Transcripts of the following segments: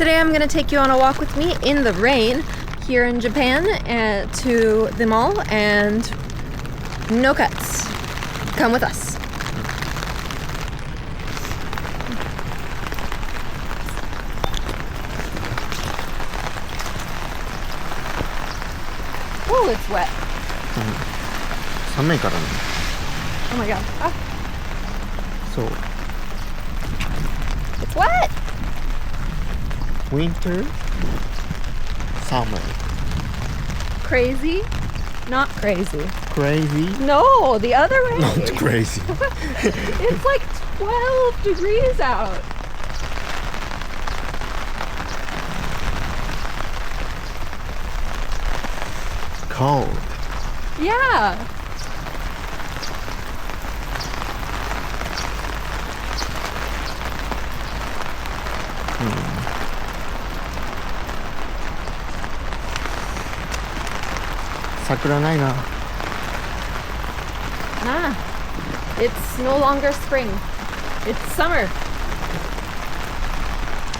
Today I'm going to take you on a walk with me in the rain here in Japan to the mall and no cuts. Come with us. Oh, it's wet. 寒いからね。 Oh my god. Ah, そう。 it's wet. Winter, summer, Crazy? Not crazy. crazy, No, the other way. not crazy. It's like 12 degrees out. Cold. Yeah. Hmm. 桜ないな。 Nah. It's no longer spring. It's summer.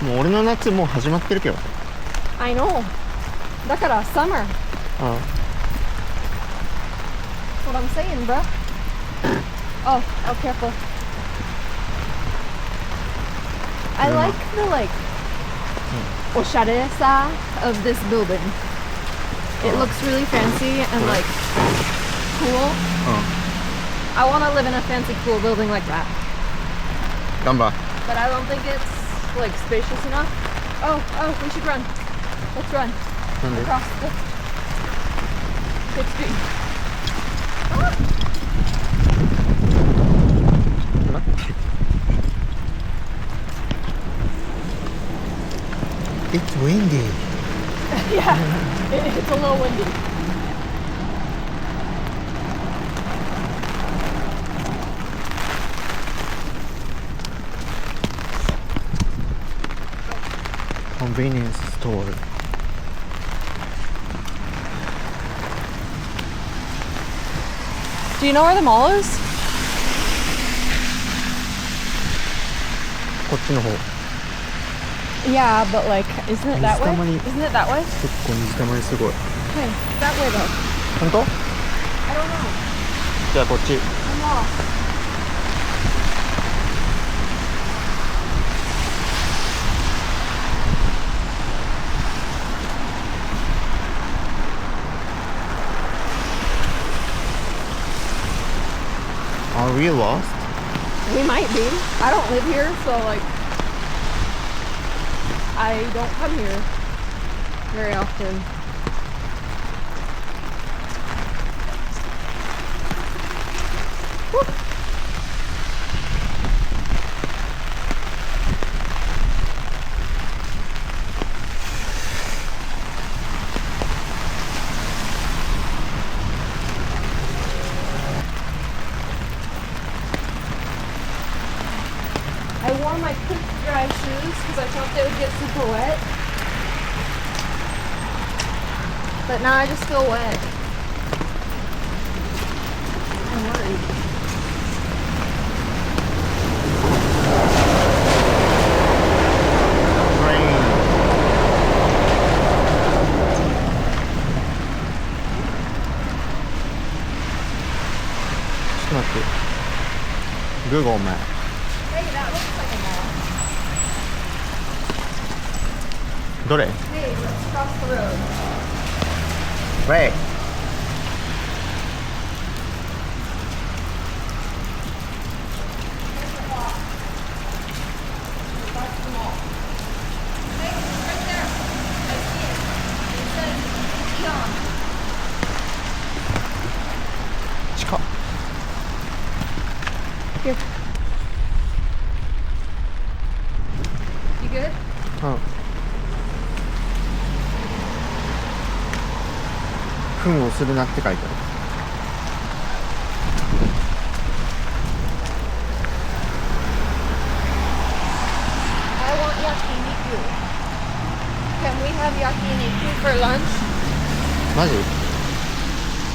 もう俺の夏もう始まってるけど。 I know. だから summer. あ That's what I'm saying, bro. Oh, careful. I like the oshare-sa of this building. It looks really fancy and cool. あ I want to live in a fancy, cool building like that. 頑張 But I don't think it's spacious enough. Oh, we should run. Let's run なんで across the big street. 待って It's windy. Yeah, it's a little windy. Convenience store. Do you know where the mall is? こっちの方 Yeah, but isn't it that way? Somebody- Isn't it that way? 結構水たまりすごい Okay, that way though. 本当 I don't know. じゃあこっち I'm lost. Are we lost? We might be. I don't live here, so I don't come here very often. Woo. I wore my quick dry shoes because I thought they would get super wet. But now I just feel wet. I'm worried. Rain. ちょっと待って Google Map Hey, that looks like a mall. どれ Hey, let's cross the road. Wait. There's the mall. That's the mall. Hey, right there. I see it. It says Eon. 近っ Here. You good? うん糞をするなって書いてある I want yakiniku. Can we have yakiniku for lunch? マジ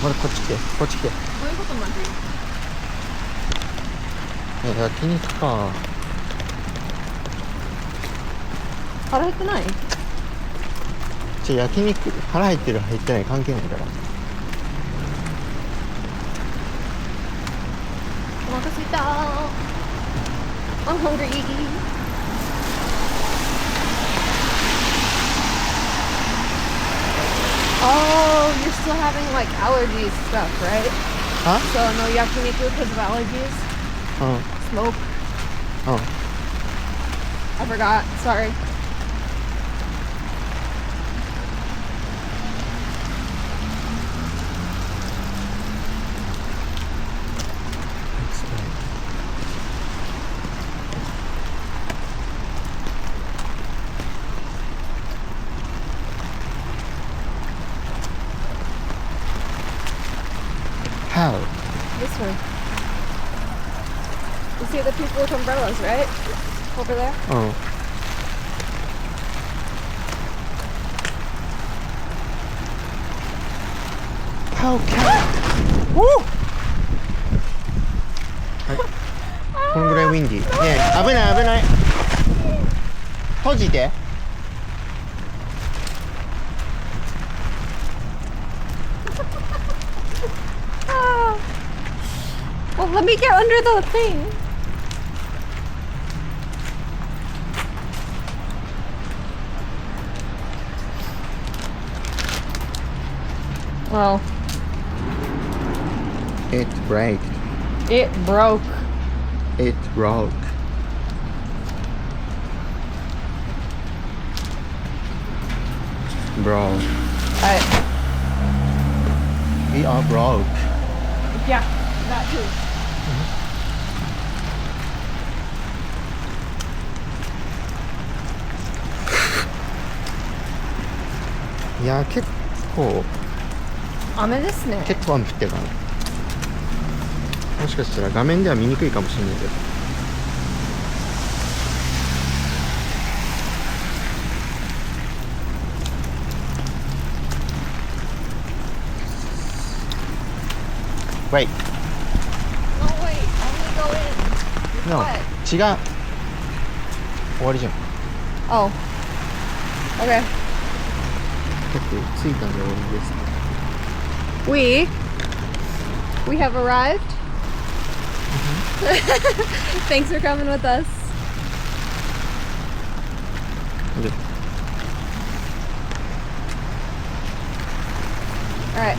まだこっち来てこっち来てどういうことマジ？焼肉か腹減ってない？焼肉腹入ってる入ってない関係ないから。お腹すいた。I'm hungry. Oh, you're still having like allergies stuff, right? あ So no yakiniku because of allergies. うん Smoke. うん I forgot. Sorry. How? This one. You see the people with umbrellas, right? Over there. うん How can はいこのぐらいウィンディーねえ危ない危ない閉じて Ah. Well, let me get under the thing. Well, It break it broke. It broke Bro We are broke Yeah, that too. いや結構雨ですね。結構雨降ってるかなもしかしたら画面では見にくいかもしれないけどWait No, wait. Only go in. No What? 違う終わりじゃん Oh. Okay. 結構着いたんで終わりです We have arrived. Thanks for coming with us. で All right.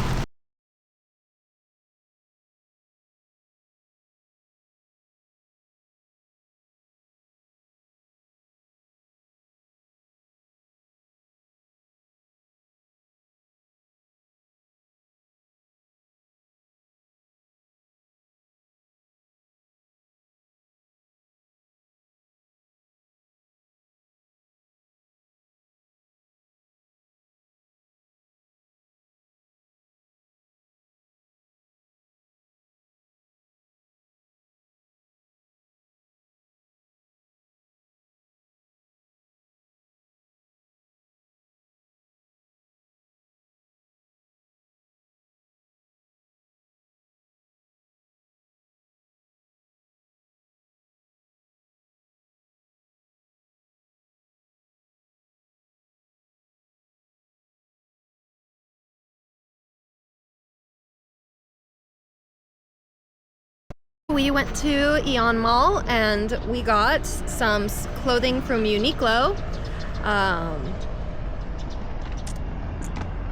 We went to Eon Mall and we got some clothing from Uniqlo.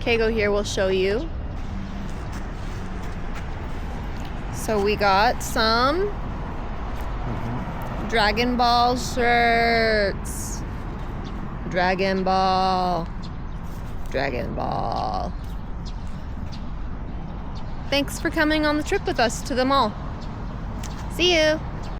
Keigo here will show you. So we got some Dragon Ball shirts. Dragon Ball. Dragon Ball. Thanks for coming on the trip with us to the mall. See you!